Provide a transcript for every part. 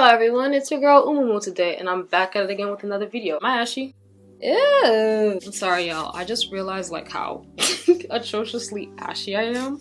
Hello everyone, it's your girl Umumu today, and I'm back at it again with another video. Am I ashy? Ew. I'm sorry y'all, I just realized like how atrociously ashy I am.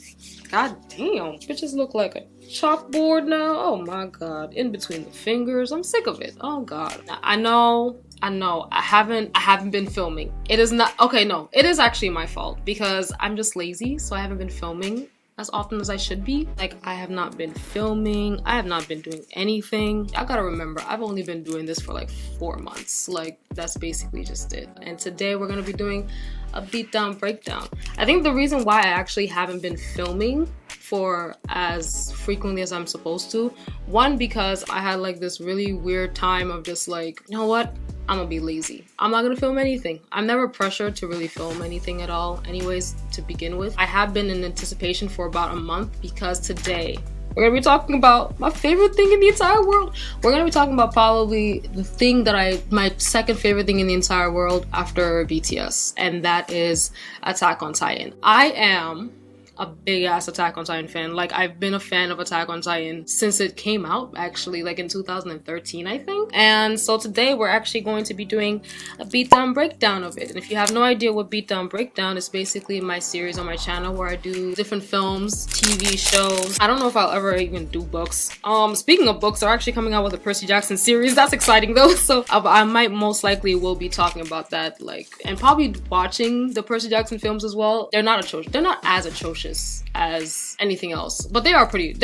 God damn, bitches look like a chalkboard now. Oh my god, in between the fingers. I'm sick of it. Oh god. I know, I haven't been filming. It is not, okay, no, it is actually my fault because I'm just lazy, so I haven't been filming as often as I should be. Like, I have not been filming, I have not been doing anything. I gotta remember, I've only been doing this for like 4 months. Like, that's basically just it. And today we're gonna be doing a beatdown breakdown. I think the reason why I actually haven't been filming for as frequently as I'm supposed to, one, because I had like this really weird time of just like, you know what? I'm gonna be lazy. I'm not gonna film anything. I'm never pressured to really film anything at all anyways to begin with. I have been in anticipation for about a month because today we're gonna be talking about my favorite thing in the entire world. We're gonna be talking about probably the thing that my second favorite thing in the entire world after BTS, and that is Attack on Titan. I am a big ass Attack on Titan fan. Like, I've been a fan of Attack on Titan since it came out, actually, like in 2013, I think. And so today we're actually going to be doing a beatdown breakdown of it. And if you have no idea what beatdown breakdown is, basically my series on my channel where I do different films, TV shows. I don't know if I'll ever even do books. Speaking of books, they're actually coming out with a Percy Jackson series. That's exciting though. So I might most likely will be talking about that, like, and probably watching the Percy Jackson films as well. They're not atrocious. They're not as atrocious as anything else, but they are pretty.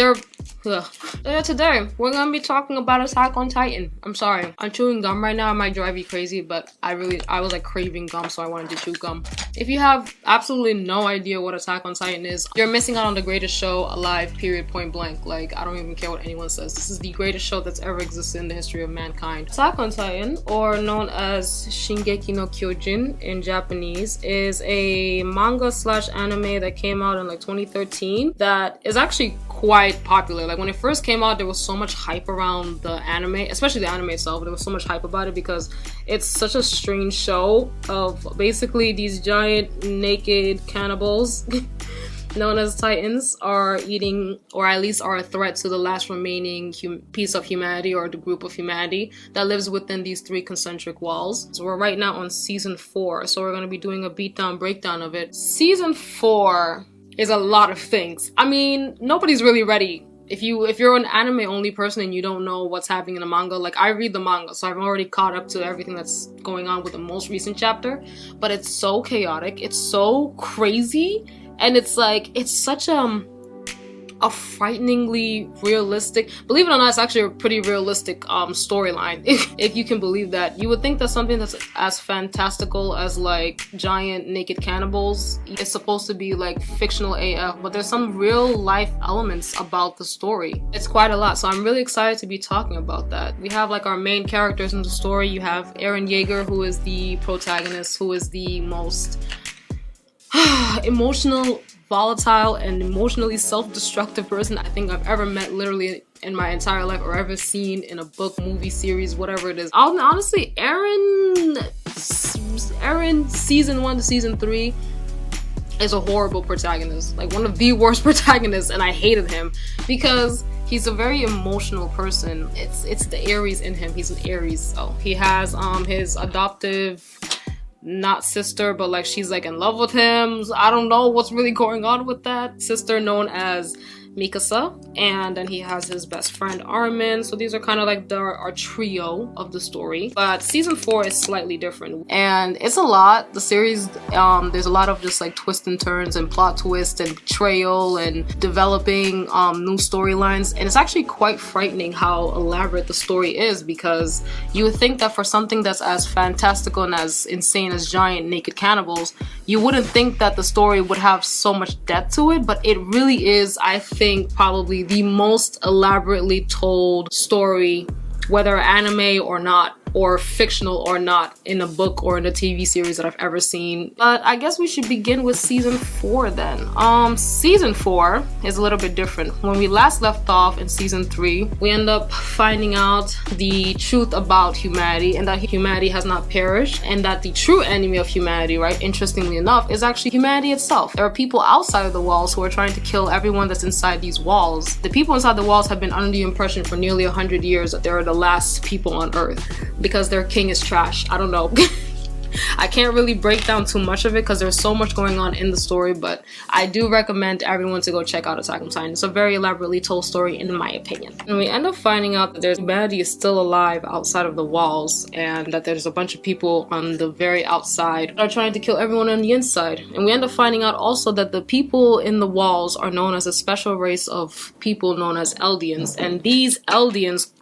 Yeah, today we're gonna be talking about Attack on Titan. I'm sorry, I'm chewing gum right now. It might drive you crazy, but I was like craving gum, so I wanted to chew gum. If you have absolutely no idea what Attack on Titan is, you're missing out on the greatest show alive, period, point blank. Like, I don't even care what anyone says. This is the greatest show that's ever existed in the history of mankind. Attack on Titan, or known as Shingeki no Kyojin in Japanese, is a manga slash anime that came out in like 2013 that is actually quite popular. Like, when it first came out, there was so much hype around the anime, especially the anime itself. There was so much hype about it because it's such a strange show of basically these giant naked cannibals known as Titans are eating, or at least are a threat to the last remaining piece of humanity, or the group of humanity that lives within these 3 concentric walls. So we're right now on season 4, so we're going to be doing a beatdown breakdown of it. Season 4 is a lot of things. I mean, nobody's really ready. If you're an anime only person and you don't know what's happening in the manga, like, I read the manga, so I've already caught up to everything that's going on with the most recent chapter, but it's so chaotic, it's so crazy, and it's like, it's such a frighteningly realistic, believe it or not, it's actually a pretty realistic storyline, if you can believe that. You would think that something that's as fantastical as like giant naked cannibals is supposed to be like fictional AF, but there's some real life elements about the story. It's quite a lot, so I'm really excited to be talking about that. We have like our main characters in the story. You have Eren Yeager, who is the protagonist, who is the most emotional, volatile, and emotionally self-destructive person I think I've ever met, literally in my entire life, or ever seen in a book, movie, series, whatever it is. Honestly, Eren season 1 to season 3 is a horrible protagonist, like one of the worst protagonists, and I hated him because he's a very emotional person. It's the Aries in him. He's an Aries, so he has his adoptive, not sister, but like she's like in love with him. So I don't know what's really going on with that sister, known as Mikasa, and then he has his best friend Armin. So these are kind of like our trio of the story. But season 4 is slightly different, and it's a lot. The series, there's a lot of just like twists and turns and plot twists and betrayal and developing new storylines, and it's actually quite frightening how elaborate the story is, because you would think that for something that's as fantastical and as insane as giant naked cannibals, you wouldn't think that the story would have so much depth to it, but it really is. I think probably the most elaborately told story, whether anime or not, or fictional or not in a book or in a TV series that I've ever seen. But I guess we should begin with season 4 then. Season 4 is a little bit different. When we last left off in season 3, we end up finding out the truth about humanity, and that humanity has not perished, and that the true enemy of humanity, right, interestingly enough, is actually humanity itself. There are people outside of the walls who are trying to kill everyone that's inside these walls. The people inside the walls have been under the impression for nearly 100 years that they're the last people on Earth because their king is trash. I don't know. I can't really break down too much of it because there's so much going on in the story, but I do recommend everyone to go check out Attack on Titan. It's a very elaborately told story in my opinion. And we end up finding out that humanity is still alive outside of the walls, and that there's a bunch of people on the very outside that are trying to kill everyone on the inside. And we end up finding out also that the people in the walls are known as a special race of people known as Eldians, and these Eldians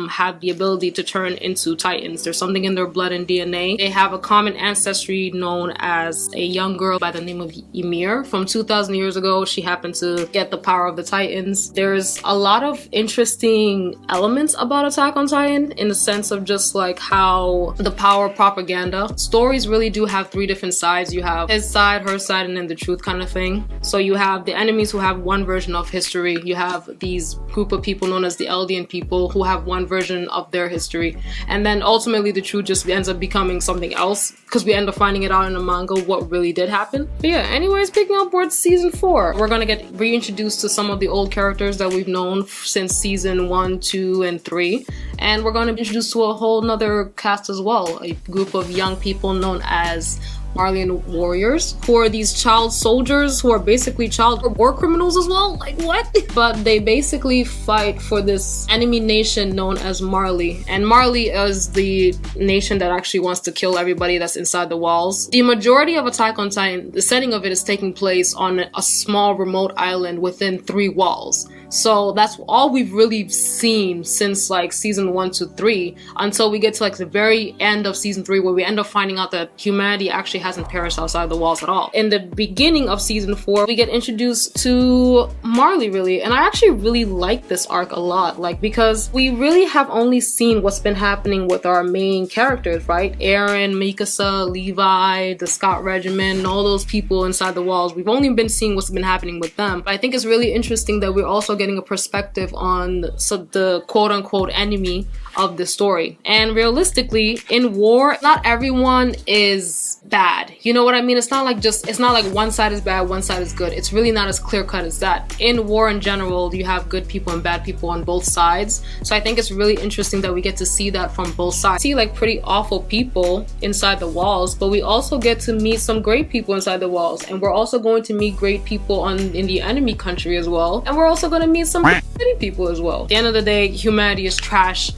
have the ability to turn into Titans. There's something in their blood and DNA. They have a common ancestry known as a young girl by the name of Ymir. From 2,000 years ago, she happened to get the power of the Titans. There's a lot of interesting elements about Attack on Titan in the sense of just like how the power propaganda. Stories really do have 3 different sides. You have his side, her side, and then the truth kind of thing. So you have the enemies who have one version of history. You have these group of people known as the Eldian people who have one version of their history. And then ultimately the truth just ends up becoming something else, because we end up finding it out in the manga what really did happen. But yeah, anyways, picking up towards season 4, we're gonna get reintroduced to some of the old characters that we've known since season 1, 2, and 3. And we're gonna be introduced to a whole nother cast as well, a group of young people known as Marleyan warriors, who are these child soldiers who are basically child war criminals as well. Like, what? But they basically fight for this enemy nation known as Marley. And Marley is the nation that actually wants to kill everybody that's inside the walls. The majority of Attack on Titan, the setting of it is taking place on a small remote island within 3 walls. So that's all we've really seen since like season 1 to 3, until we get to like the very end of season 3, where we end up finding out that humanity actually hasn't perished outside the walls at all. In the beginning of season 4, we get introduced to Marley, really, and I actually really like this arc a lot, like, because we really have only seen what's been happening with our main characters, right? Eren, Mikasa, Levi, the Scott Regiment, and all those people inside the walls. We've only been seeing what's been happening with them. But I think it's really interesting that we're also getting a perspective on the quote-unquote enemy of the story. And realistically, in war, not everyone is bad. You know what I mean? It's not like one side is bad, one side is good. It's really not as clear-cut as that. In war in general, you have good people and bad people on both sides. So I think it's really interesting that we get to see that from both sides. See like pretty awful people inside the walls, but we also get to meet some great people inside the walls. And we're also going to meet great people in the enemy country as well. And we're also going to meet some shitty people as well. At the end of the day, humanity is trash,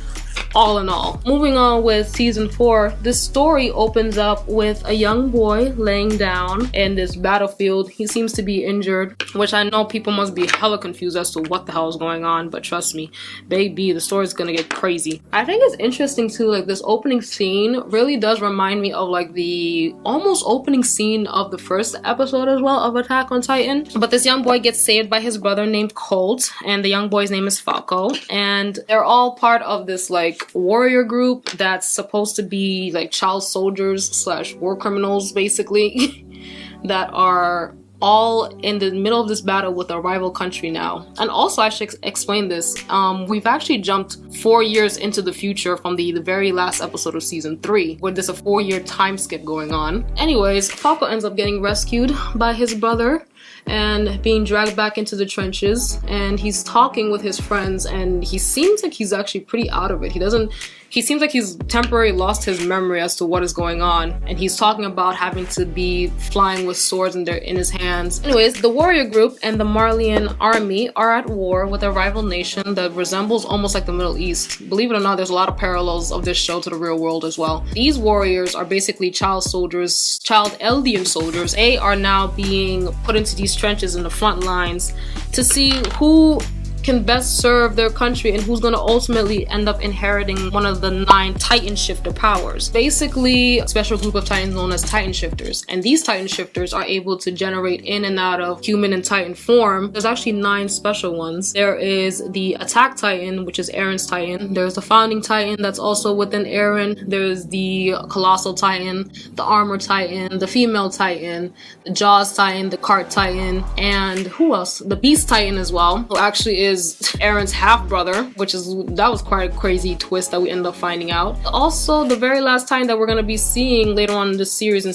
all in all. Moving on with season 4, the story opens up with a young boy laying down in this battlefield. He seems to be injured, which I know people must be hella confused as to what the hell is going on, but trust me, baby, the story's gonna get crazy. I think it's interesting too, like this opening scene really does remind me of like the almost opening scene of the first episode as well of Attack on Titan. But this young boy gets saved by his brother named Colt, and the young boy's name is Falco, and they're all part of this like warrior group that's supposed to be like child soldiers slash war criminals basically that are all in the middle of this battle with a rival country now. And also I should explain this, we've actually jumped 4 years into the future from the very last episode of season 3, where there's a 4-year time skip going on. Anyways, Falco ends up getting rescued by his brother and being dragged back into the trenches, and he's talking with his friends, and he seems like he's actually pretty out of it. He seems like he's temporarily lost his memory as to what is going on, and he's talking about having to be flying with swords in his hands. Anyways, the warrior group and the Marleyan army are at war with a rival nation that resembles almost like the Middle East. Believe it or not, there's a lot of parallels of this show to the real world as well. These warriors are basically child Eldian soldiers. They are now being put into these trenches in the front lines to see who can best serve their country and who's going to ultimately end up inheriting one of the 9 Titan shifter powers. Basically, a special group of Titans known as Titan shifters, and these Titan shifters are able to generate in and out of human and Titan form. There's actually 9 special ones. There is the Attack Titan, which is Aaron's Titan. There's the Founding Titan that's also within Aaron. There's the Colossal Titan, the Armor Titan, the Female Titan, the Jaws Titan, the Cart Titan, and who else? The Beast Titan as well, who actually is Aaron's half-brother, that was quite a crazy twist that we ended up finding out. Also, the very last Titan that we're going to be seeing later on in this series in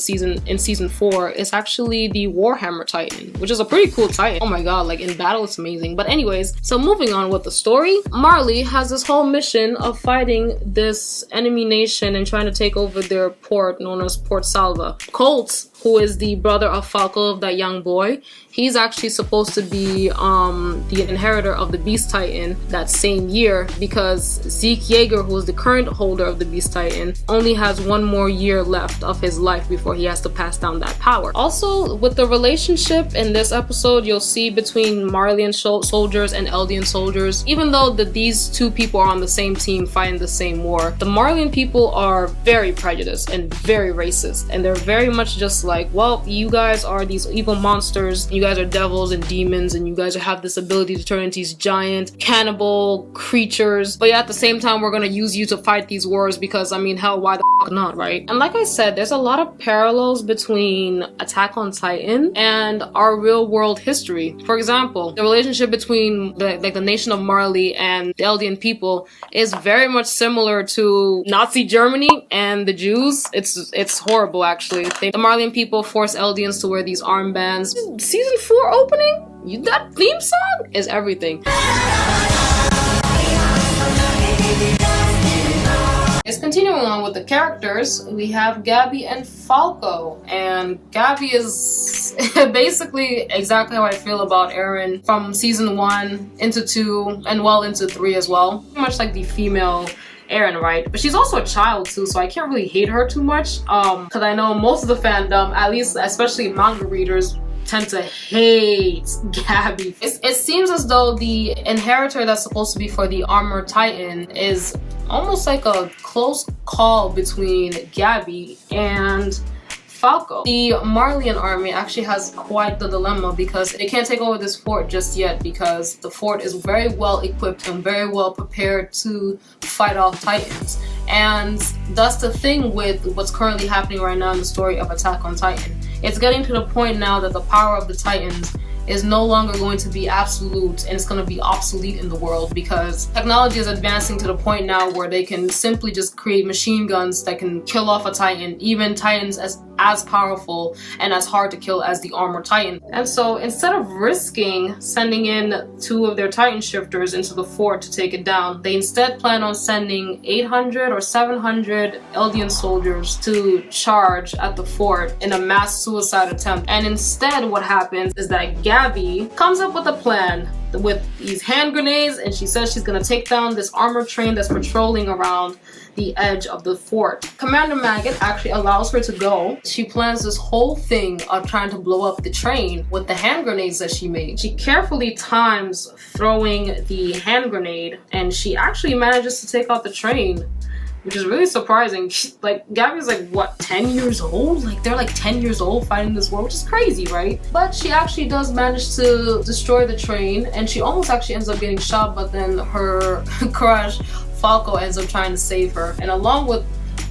season 4 is actually the Warhammer Titan, which is a pretty cool Titan. Oh my god, like in battle it's amazing. But anyways, so moving on with the story, Marley has this whole mission of fighting this enemy nation and trying to take over their port known as Port Salva. Colt, who is the brother of Falco, of that young boy, he's actually supposed to be the inheritor of the Beast Titan that same year, because Zeke Yeager, who is the current holder of the Beast Titan, only has 1 more year left of his life before he has to pass down that power. Also, with the relationship in this episode, you'll see between Marleyan soldiers and Eldian soldiers, even though these 2 people are on the same team fighting the same war, the Marleyan people are very prejudiced and very racist, and they're very much just like, well, you guys are these evil monsters, you guys are devils and demons, and you guys have this ability to turn into these giant cannibal creatures, but yeah, at the same time we're gonna use you to fight these wars because, I mean, hell, why the fuck not, right? And like I said, there's a lot of parallels between Attack on Titan and our real world history. For example, the relationship between the nation of Marley and the Eldian people is very much similar to Nazi Germany and the Jews. It's horrible, actually. The Marleyan people force Eldians to wear these armbands. Season 4 opening? That theme song is everything. It's continuing on with the characters. We have Gabby and Falco, and Gabby is basically exactly how I feel about Aaron from season 1 into 2 and well into 3 as well. Pretty much like the female Aaron, right? But she's also a child too, so I can't really hate her too much, because I know most of the fandom, at least especially manga readers, tend to hate Gabby. It seems as though the inheritor that's supposed to be for the Armor Titan is almost like a close call between Gabby and Falco. The Marleyan army actually has quite the dilemma because they can't take over this fort just yet, because the fort is very well equipped and very well prepared to fight off Titans. And that's the thing with what's currently happening right now in the story of Attack on Titan. It's getting to the point now that the power of the Titans is no longer going to be absolute, and it's going to be obsolete in the world, because technology is advancing to the point now where they can simply just create machine guns that can kill off a Titan, even Titans as powerful and as hard to kill as the Armor Titan. And so instead of risking sending in 2 of their Titan shifters into the fort to take it down, they instead plan on sending 800 or 700 Eldian soldiers to charge at the fort in a mass suicide attempt. And instead what happens is that Gabby comes up with a plan with these hand grenades, and she says she's gonna take down this armored train that's patrolling around the edge of the fort. Commander Maggot actually allows her to go. She plans this whole thing of trying to blow up the train with the hand grenades that she made. She carefully times throwing the hand grenade, and she actually manages to take out the train, which is really surprising. Like, Gabby's like, what, 10 years old? Like, they're like 10 years old fighting this war, which is crazy, right? But she actually does manage to destroy the train, and she almost actually ends up getting shot, but then her crush, Falco, ends up trying to save her. And along with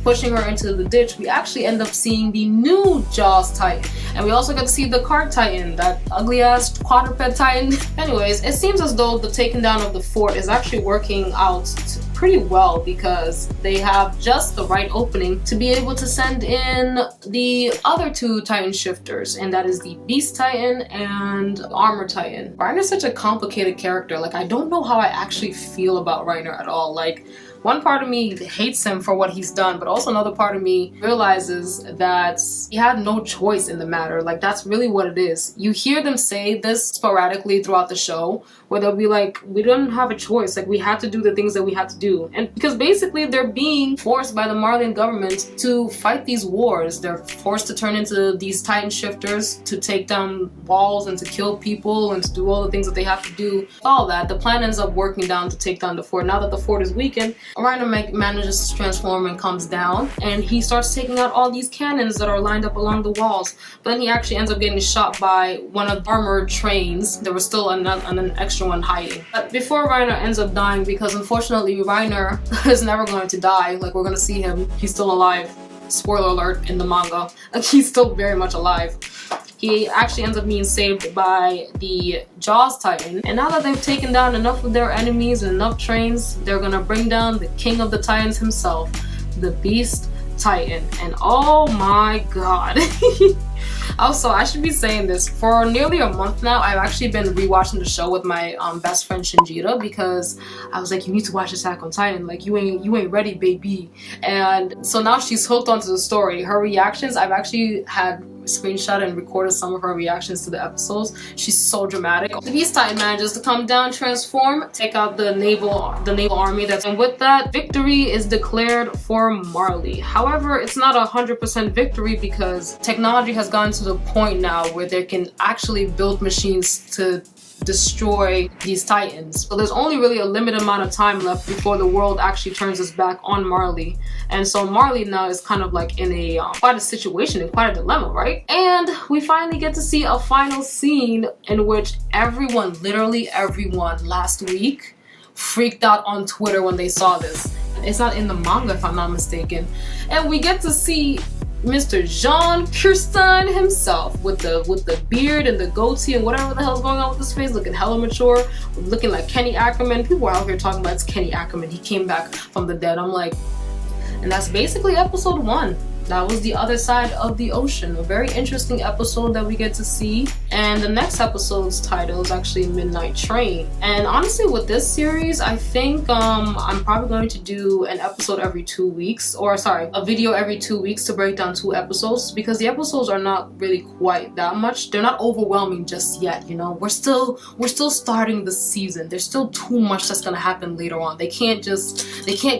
pushing her into the ditch, we actually end up seeing the new Jaws Titan. And we also get to see the Cart Titan, that ugly ass quadruped Titan. Anyways, it seems as though the taking down of the fort is actually working out pretty well, because they have just the right opening to be able to send in the other 2 Titan shifters, and that is the Beast Titan and Armor Titan. Reiner's such a complicated character. Like, I don't know how I actually feel about Reiner at all. Like, One part of me hates him for what he's done, but also another part of me realizes that he had no choice in the matter. Like, that's really what it is. You hear them say this sporadically throughout the show, where they'll be like, we don't have a choice, like we had to do the things that we had to do. And because basically they're being forced by the Marleyan government to fight these wars. They're forced to turn into these Titan shifters to take down walls and to kill people and to do all the things that they have to do. All that, the plan ends up working down to take down the fort. Now that the fort is weakened, Reiner manages to transform and comes down, and he starts taking out all these cannons that are lined up along the walls. But then he actually ends up getting shot by one of the armored trains. There was still an extra one hiding. But before Reiner ends up dying, because unfortunately Reiner is never going to die, like we're gonna see him, he's still alive. Spoiler alert in the manga, like he's still very much alive. He actually ends up being saved by the Jaws Titan. And now that they've taken down enough of their enemies and enough trains, they're gonna bring down the king of the Titans himself, the Beast Titan. And oh my god. Also, I should be saying this, for nearly a month now, I've actually been rewatching the show with my best friend Shinjita, because I was like, you need to watch Attack on Titan, like you ain't ready, baby. And so now she's hooked onto the story. Her reactions, I've actually had screenshot and recorded some of her reactions to the episodes. She's so dramatic. The Beast Titan manages to come down, transform, take out the naval army and with that, victory is declared for Marley. However, it's not 100% victory, because technology has gotten to the point now where they can actually build machines to destroy these Titans. So there's only really a limited amount of time left before the world actually turns its back on Marley. And so Marley now is kind of like in a quite a situation and quite a dilemma, right? And we finally get to see a final scene in which everyone, literally everyone last week freaked out on Twitter when they saw this. It's not in the manga if I'm not mistaken. And we get to see Mr. Jean Kirstein himself with the beard and the goatee and whatever the hell's going on with his face, looking hella mature, looking like Kenny Ackerman. People are out here talking about it's Kenny Ackerman. He came back from the dead. I'm like, and that's basically episode 1. That was the other side of the ocean. A very interesting episode that we get to see. And the next episode's title is actually Midnight Train. And honestly, with this series, I think I'm probably going to do an episode every 2 weeks, or sorry, a video every 2 weeks to break down 2 episodes, because the episodes are not really quite that much. They're not overwhelming just yet, you know. We're still starting the season. There's still too much that's gonna happen later on. They can't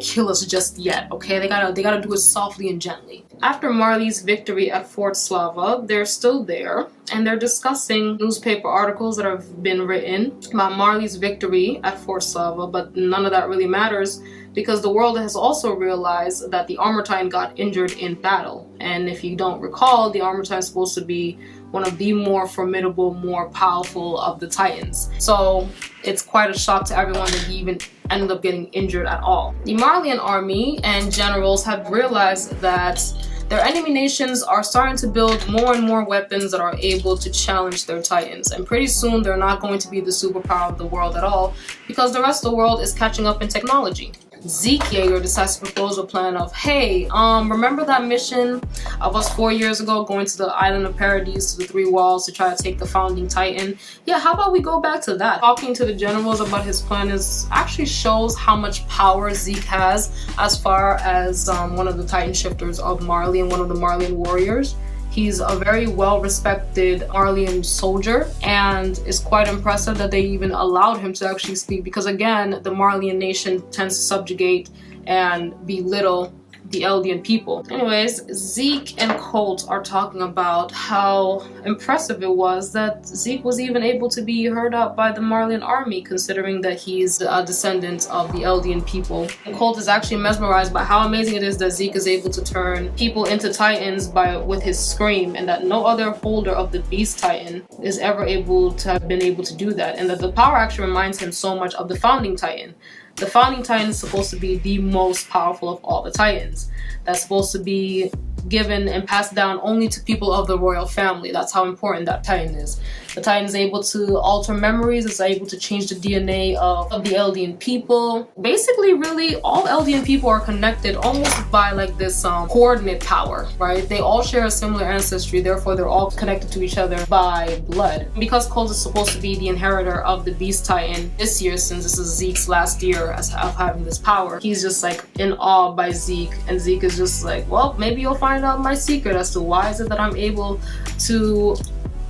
kill us just yet, okay? They gotta do it softly and gently. After Marley's victory at Fort Slava, they're still there, and they're discussing newspaper articles that have been written about Marley's victory at Fort Slava, but none of that really matters, because the world has also realized that the Armor Titan got injured in battle. And if you don't recall, the Armor Titan is supposed to be one of the more formidable, more powerful of the Titans. So it's quite a shock to everyone that he even ended up getting injured at all. The Marleyan army and generals have realized that their enemy nations are starting to build more and more weapons that are able to challenge their Titans. And pretty soon they're not going to be the superpower of the world at all, because the rest of the world is catching up in technology. Zekes decides to propose a plan of, hey, remember that mission of us 4 years ago going to the island of Paradise, to the 3 walls, to try to take the founding Titan? Yeah, how about we go back to that? Talking to the generals about his plan actually shows how much power Zeke has as far as one of the Titan shifters of Marley and one of the Marleyan warriors. He's a very well-respected Marleyan soldier, and it's quite impressive that they even allowed him to actually speak, because again, the Marleyan nation tends to subjugate and belittle the Eldian people. Anyways, Zeke and Colt are talking about how impressive it was that Zeke was even able to be heard out by the Marleyan army, considering that he's a descendant of the Eldian people. And Colt is actually mesmerized by how amazing it is that Zeke is able to turn people into Titans with his scream, and that no other holder of the Beast Titan is ever able to have been able to do that, and that the power actually reminds him so much of the founding Titan. The founding Titan is supposed to be the most powerful of all the Titans. That's supposed to be given and passed down only to people of the royal family. That's how important that Titan is. The Titan is able to alter memories, it's able to change the DNA of the Eldian people. Basically, really, all Eldian people are connected almost by like this coordinate power, right? They all share a similar ancestry, therefore they're all connected to each other by blood. Because Colt is supposed to be the inheritor of the Beast Titan this year, since this is Zeke's last year pleasure of having this power. He's just like in awe by Zeke, and Zeke is just like, well, maybe you'll find out my secret as to why is it that I'm able to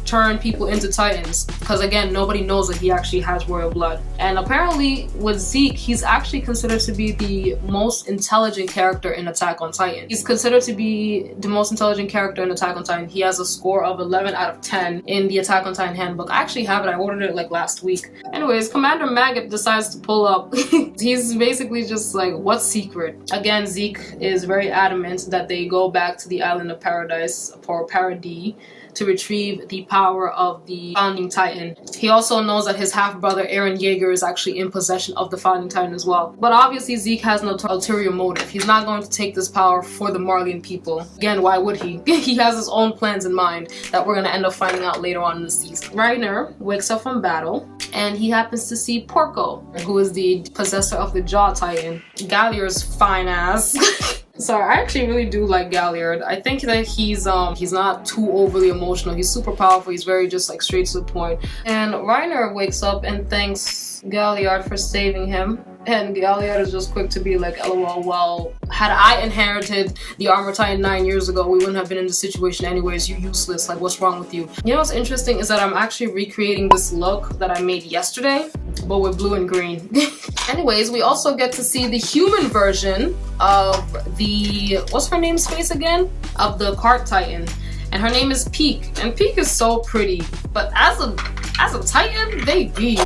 turn people into Titans, because again, nobody knows that he actually has royal blood. And apparently with Zeke, he's actually considered to be the most intelligent character in Attack on Titan. He's considered to be the most intelligent character in Attack on Titan. He has a score of 11 out of 10 in the Attack on Titan handbook. I actually have it, I ordered it like last week. Anyways, Commander Maggot decides to pull up. He's basically just like, what secret? Again, Zeke is very adamant that they go back to the island of paradise, or Paradis, to retrieve the power of the founding Titan. He also knows that his half-brother Eren Yeager is actually in possession of the founding Titan as well. But obviously Zeke has no ulterior motive. He's not going to take this power for the Marleyan people. Again, why would he? He has his own plans in mind that we're going to end up finding out later on in the season. Reiner wakes up from battle and he happens to see Porco, who is the possessor of the Jaw Titan. Galliard's fine ass. So I actually really do like Galliard. I think that he's not too overly emotional. He's super powerful. He's very just like straight to the point. And Reiner wakes up and thanks Galliard for saving him. And Galliard is just quick to be like, LOL, well, had I inherited the Armor Titan 9 years ago, we wouldn't have been in this situation anyways. You useless. Like, what's wrong with you? You know what's interesting is that I'm actually recreating this look that I made yesterday, but with blue and green. Anyways, we also get to see the human version of the, what's her name's face again? Of the Cart Titan. And her name is Peak. And Peak is so pretty. But as a Titan, baby,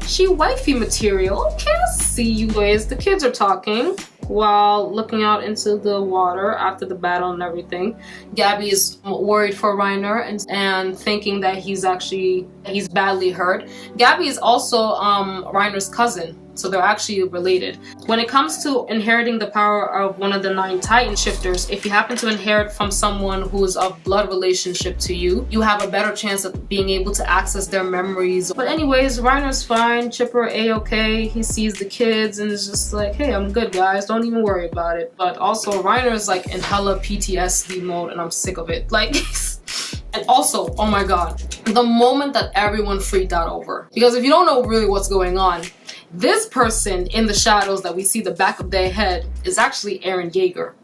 she wifey material. Okay, I see you guys. The kids are talking while looking out into the water after the battle and everything. Gabby is worried for Reiner and thinking that he's badly hurt. Gabby is also Reiner's cousin, so they're actually related. When it comes to inheriting the power of one of the 9 Titan shifters, if you happen to inherit from someone who is of blood relationship to you, you have a better chance of being able to access their memories. But anyways, Reiner's fine, chipper, a-okay. He sees the kids and is just like, hey, I'm good, guys. Don't even worry about it. But also, Reiner's like in hella PTSD mode and I'm sick of it. Like, and also, oh my god, the moment that everyone freaked out over. Because if you don't know really what's going on, this person in the shadows that we see the back of their head is actually Eren Yeager.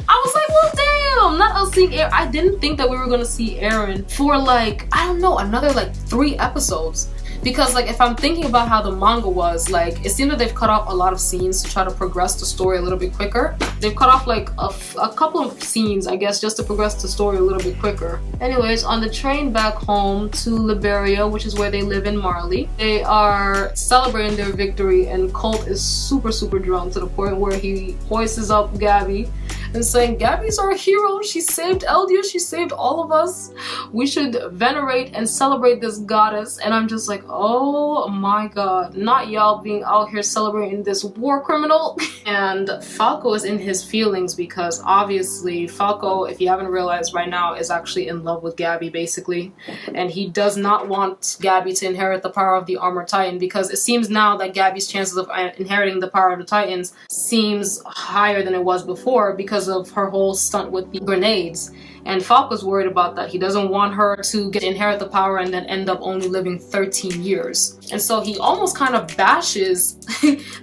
I was like, well, damn, not us seeing Eren. I didn't think that we were gonna see Eren for like, I don't know, another like 3 episodes. Because like, if I'm thinking about how the manga was, like, it seems that they've cut off a lot of scenes to try to progress the story a little bit quicker. They've cut off like a couple of scenes, I guess, just to progress the story a little bit quicker. Anyways, on the train back home to Liberia, which is where they live in Marley, they are celebrating their victory and Colt is super, super drunk to the point where he hoists up Gabby and saying, Gabby's our hero, she saved Eldia, she saved all of us. We should venerate and celebrate this goddess. And I'm just like, oh my god, not y'all being out here celebrating this war criminal. And Falco is in his feelings because obviously Falco, if you haven't realized right now, is actually in love with Gabby basically. And he does not want Gabby to inherit the power of the Armor Titan because it seems now that Gabby's chances of inheriting the power of the Titans seems higher than it was before because of her whole stunt with the grenades. And Falco's worried about that. He doesn't want her to inherit the power and then end up only living 13 years. And so he almost kind of bashes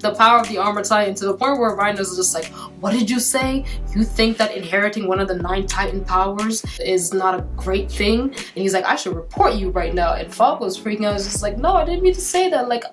the power of the Armor Titan to the point where Reiner's just like, what did you say? You think that inheriting one of the 9 Titan powers is not a great thing? And he's like, I should report you right now. And Falco's freaking out. He's just like, no, I didn't mean to say that. Like,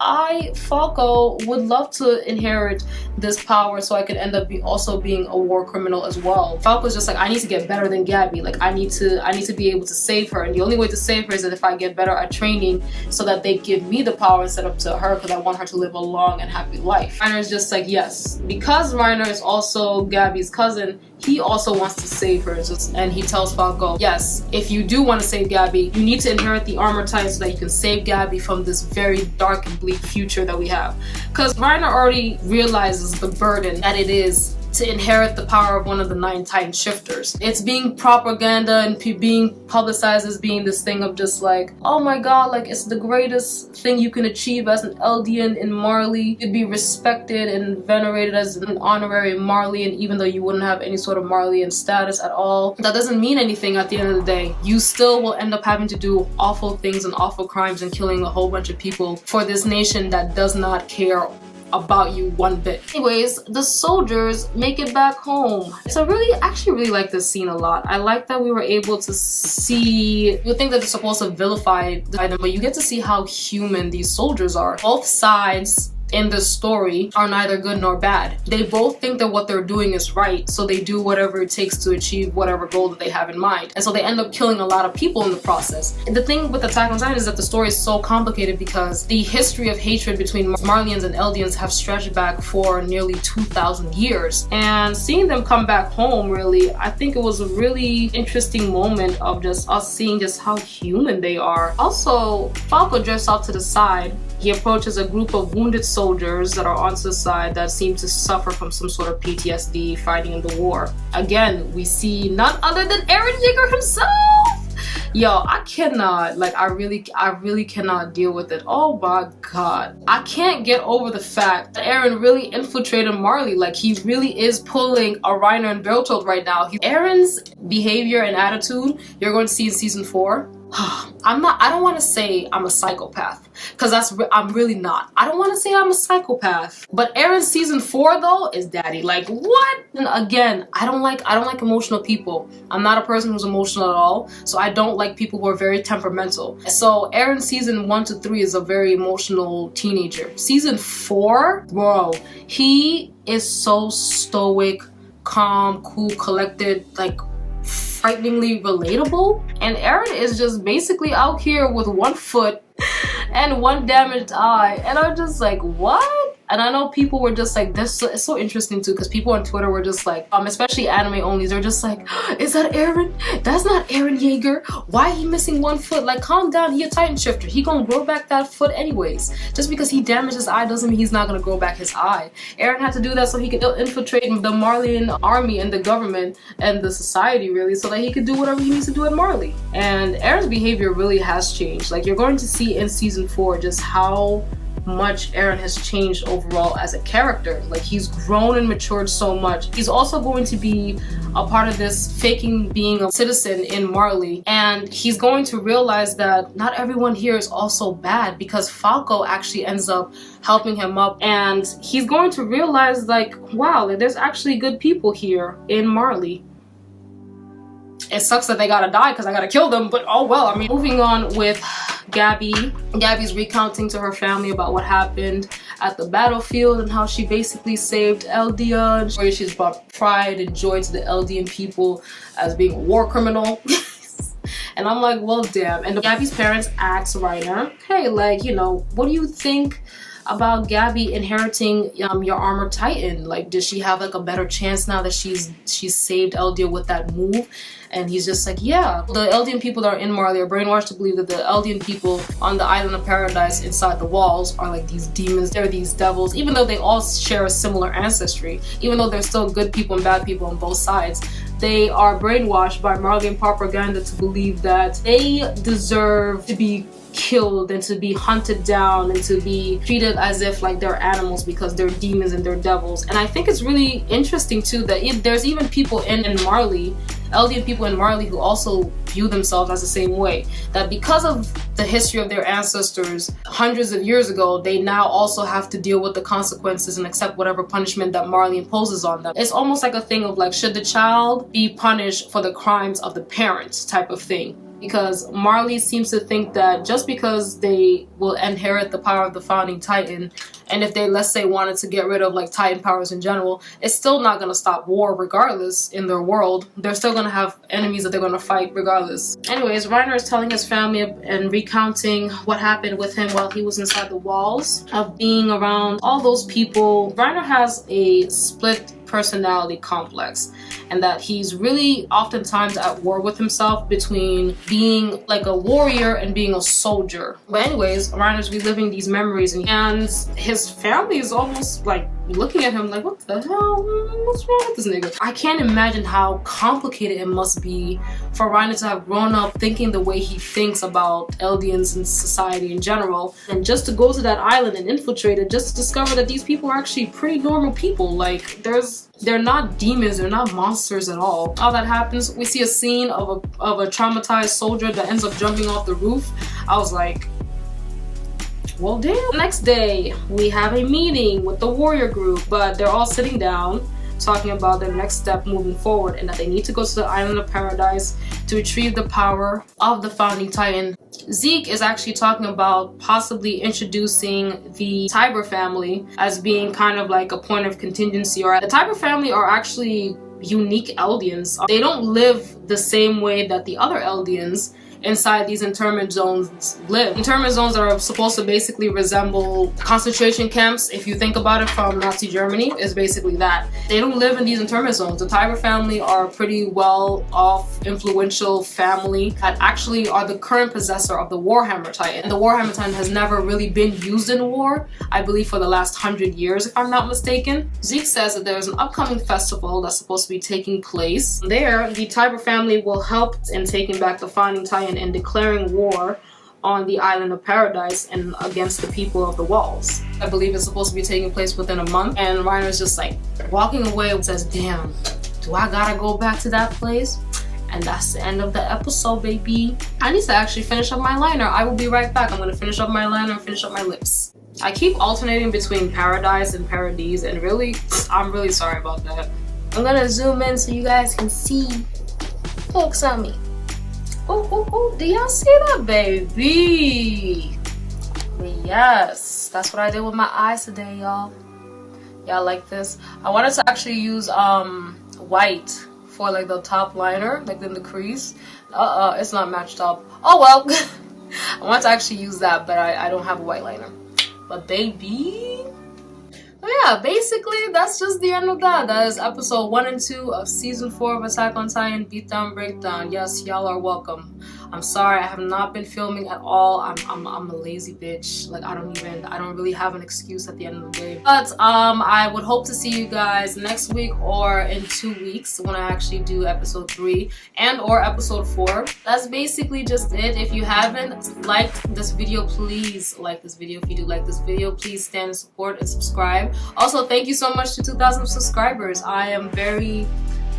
Falco, would love to inherit this power so I could end up also being a war criminal as well. Falco's just like, I need to get better than Gabby. Like, I need to be able to save her. And the only way to save her is that if I get better at training so that they give me the power instead of to her because I want her to live a long and happy life. Reiner is just like, yes. Because Reiner is also Gabby's cousin, he also wants to save her. And he tells Falco, yes, if you do want to save Gabby, you need to inherit the Armor Titan so that you can save Gabby from this very dark and bleak future that we have. Because Reiner already realizes the burden that it is to inherit the power of one of the 9 Titan shifters. It's being propaganda and being publicized as being this thing of just like, oh my god, like it's the greatest thing you can achieve as an Eldian in Marley. You'd be respected and venerated as an honorary Marleyan even though you wouldn't have any sort of Marleyan status at all. That doesn't mean anything at the end of the day. You still will end up having to do awful things and awful crimes and killing a whole bunch of people for this nation that does not care about you one bit. Anyways, the soldiers make it back home. So really, actually really like this scene a lot. I like that we were able to see, you think that they're supposed to vilify them, but you get to see how human these soldiers are. Both sides in this story are neither good nor bad. They both think that what they're doing is right, so they do whatever it takes to achieve whatever goal that they have in mind. And so they end up killing a lot of people in the process. And the thing with Attack on Titan is that the story is so complicated because the history of hatred between Marleyans and Eldians have stretched back for nearly 2,000 years. And seeing them come back home, really, I think it was a really interesting moment of just us seeing just how human they are. Also, Falco drifts off to the side. He approaches a group of wounded soldiers that are onto the side that seem to suffer from some sort of PTSD fighting in the war. Again, we see none other than Eren Yeager himself! Yo, I cannot, like, I really cannot deal with it. Oh my god. I can't get over the fact that Eren really infiltrated Marley. Like, he really is pulling a Reiner and Bertolt right now. Eren's behavior and attitude, you're going to see in season 4. I don't want to say I'm a psychopath, because I'm really not. I don't want to say I'm a psychopath. But Eren's season 4 though is daddy. Like, what? And again, I don't like emotional people. I'm not a person who's emotional at all. So I don't like people who are very temperamental. So Eren's season 1 to 3 is a very emotional teenager. Season 4, bro, he is so stoic, calm, cool, collected, like frighteningly relatable. And Eren is just basically out here with one foot and one damaged eye, and I'm just like, what? And I know people were just like, this it's so interesting too, because people on Twitter were just like, especially anime onlys, they're just like, is that Eren? That's not Eren Yeager. Why he missing one foot? Like, calm down, he a Titan shifter. He gonna grow back that foot anyways. Just because he damaged his eye doesn't mean he's not gonna grow back his eye. Eren had to do that so he could infiltrate the Marleyan army and the government and the society, really, so that he could do whatever he needs to do at Marley. And Eren's behavior really has changed. Like, you're going to see in season 4 just how much Eren has changed overall as a character. Like, he's grown and matured so much. He's also going to be a part of this faking being a citizen in Marley, and he's going to realize that not everyone here is also bad, because Falco actually ends up helping him up, and he's going to realize, like, wow, there's actually good people here in Marley. It sucks that they gotta die because I gotta kill them, but oh well. I mean, moving on with Gabby. Gabby's recounting to her family about what happened at the battlefield and how she basically saved Eldia. Where she's brought pride and joy to the Eldian people as being a war criminal. And I'm like, well, damn. And Gabby's parents asked Reiner, hey, like, you know, what do you think about Gabby inheriting your armored titan? Like, does she have like a better chance now that she's saved Eldia with that move? And he's just like, yeah. The Eldian people that are in Marley are brainwashed to believe that the Eldian people on the island of paradise inside the walls are like these demons. They're these devils, even though they all share a similar ancestry. Even though there's still good people and bad people on both sides, they are brainwashed by Marleyan propaganda to believe that they deserve to be killed and to be hunted down and to be treated as if like they're animals because they're demons and they're devils. And I think it's really interesting too that there's even people in Marley, Eldian people in Marley, who also view themselves as the same way. That because of the history of their ancestors hundreds of years ago, they now also have to deal with the consequences and accept whatever punishment that Marley imposes on them. It's almost like a thing of like, should the child be punished for the crimes of the parents type of thing? Because Marley seems to think that just because they will inherit the power of the founding Titan, and if they, let's say, wanted to get rid of like Titan powers in general, it's still not going to stop war regardless in their world. They're still going to have enemies that they're going to fight regardless. Anyways, Reiner is telling his family and recounting what happened with him while he was inside the walls, of being around all those people. Reiner has a split personality complex, and that he's really oftentimes at war with himself between being like a warrior and being a soldier. But anyways, Reiner's reliving these memories, and his family is almost like looking at him like, what the hell? What's wrong with this nigga? I can't imagine how complicated it must be for Reiner to have grown up thinking the way he thinks about Eldians and society in general, and just to go to that island and infiltrate it, just to discover that these people are actually pretty normal people. Like, they're not demons, they're not monsters at all. All that happens, we see a scene of a traumatized soldier that ends up jumping off the roof. I was like, Well, damn. Next day, we have a meeting with the warrior group, but they're all sitting down talking about their next step moving forward and that they need to go to the island of paradise to retrieve the power of the founding titan. Zeke is actually talking about possibly introducing the Tiber family as being kind of like a point of contingency. Or the Tiber family are actually unique Eldians. They don't live the same way that the other Eldians inside these internment zones live. Internment zones are supposed to basically resemble concentration camps. If you think about it from Nazi Germany, is basically that. They don't live in these internment zones. The Tiber family are a pretty well-off, influential family that actually are the current possessor of the Warhammer Titan. And the Warhammer Titan has never really been used in war, I believe for the last 100 years, if I'm not mistaken. Zeke says that there's an upcoming festival that's supposed to be taking place. There, the Tiber family will help in taking back the founding Titan and declaring war on the island of paradise and against the people of the walls. I believe it's supposed to be taking place within a month, and Reiner's just like walking away and says, damn, do I gotta go back to that place? And that's the end of the episode, baby. I need to actually finish up my liner. I will be right back. I'm gonna finish up my liner and finish up my lips. I keep alternating between paradise and paradise, and really, I'm really sorry about that. I'm gonna zoom in so you guys can see. Focus on me. Oh, do y'all see that, baby? Yes, that's what I did with my eyes today, y'all. Y'all like this? I wanted to actually use white for like the top liner, like in the crease. It's not matched up. Oh well. I want to actually use that, but I don't have a white liner. But baby, yeah, basically that's just the end of that. That is episode 1 and 2 of season 4 of Attack on Titan Beatdown Breakdown. Yes, y'all are welcome. I'm sorry I have not been filming at all. I'm a lazy bitch. Like I don't really have an excuse at the end of the day. But I would hope to see you guys next week or in 2 weeks when I actually do episode 3 and or episode 4. That's basically just it. If you haven't liked this video, please like this video. If you do like this video, please stand in support and subscribe. Also, thank you so much to 2,000 subscribers. I am very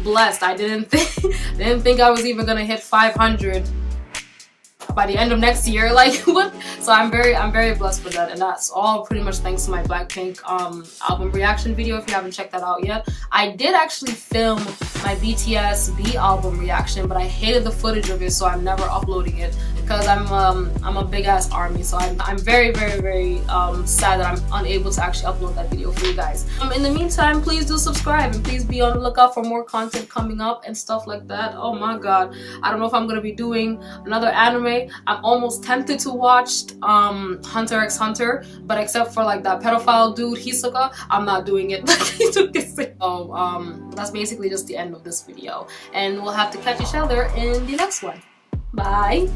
blessed. I didn't think I was even gonna hit 500 by the end of next year, like what? So I'm very blessed for that, and that's all pretty much thanks to my Blackpink album reaction video. If you haven't checked that out yet, I did actually film my BTS B album reaction, but I hated the footage of it, so I'm never uploading it because I'm a big ass army. So I'm very sad that I'm unable to actually upload that video for you guys. In the meantime, please do subscribe and please be on the lookout for more content coming up and stuff like that. Oh my god, I don't know if I'm gonna be doing another anime. I'm almost tempted to watch Hunter x Hunter, but except for like that pedophile dude Hisoka, I'm not doing it. So that's basically just the end of this video, and we'll have to catch each other in the next one. Bye.